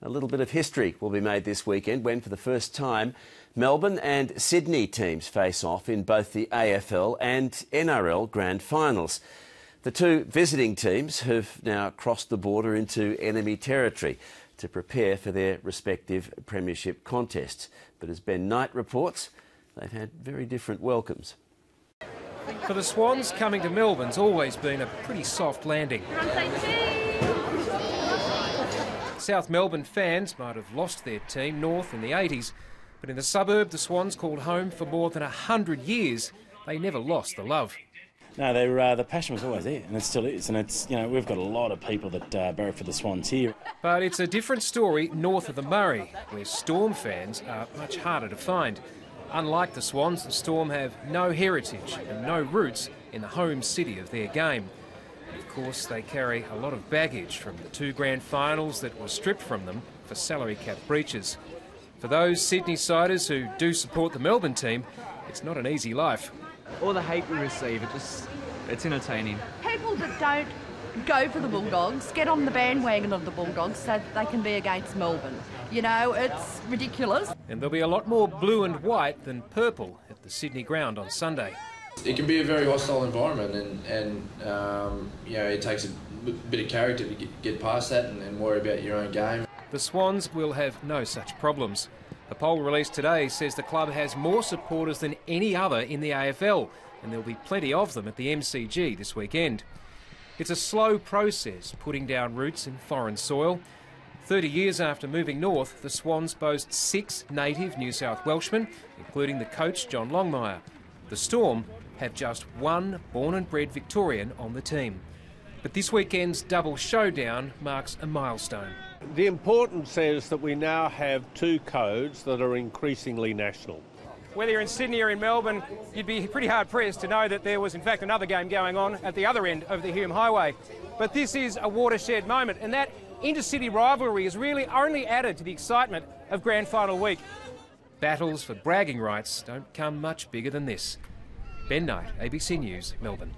A little bit of history will be made this weekend when, for the first time, Melbourne and Sydney teams face off in both the AFL and NRL grand finals. The two visiting teams have now crossed the border into enemy territory to prepare for their respective premiership contests. But as Ben Knight reports, they've had very different welcomes. For the Swans, coming to Melbourne's always been a pretty soft landing. South Melbourne fans might have lost their team north in the 80s, but in the suburb the Swans called home for more than 100 years, they never lost the love. No, the passion was always there, and it still is. And it's, you know, we've got a lot of people that barrack for the Swans here. But it's a different story north of the Murray, where Storm fans are much harder to find. Unlike the Swans, the Storm have no heritage and no roots in the home city of their game. Of course, they carry a lot of baggage from the two grand finals that were stripped from them for salary cap breaches. For those Sydney-siders who do support the Melbourne team, it's not an easy life. All the hate we receive, it's entertaining. People that don't go for the Bulldogs get on the bandwagon of the Bulldogs so that they can be against Melbourne. You know, it's ridiculous. And there'll be a lot more blue and white than purple at the Sydney ground on Sunday. It can be a very hostile environment, and you know, it takes a bit of character to get past that and worry about your own game. The Swans will have no such problems. The poll released today says the club has more supporters than any other in the AFL, and there'll be plenty of them at the MCG this weekend. It's a slow process putting down roots in foreign soil. 30 years after moving north, the Swans boast 6 native New South Welshmen, including the coach John Longmire. The Storm have just one born and bred Victorian on the team. But this weekend's double showdown marks a milestone. The importance is that we now have two codes that are increasingly national. Whether you're in Sydney or in Melbourne, you'd be pretty hard-pressed to know that there was in fact another game going on at the other end of the Hume Highway. But this is a watershed moment, and that intercity rivalry is really only added to the excitement of Grand Final week. Battles for bragging rights don't come much bigger than this. Ben Knight, ABC News, Melbourne.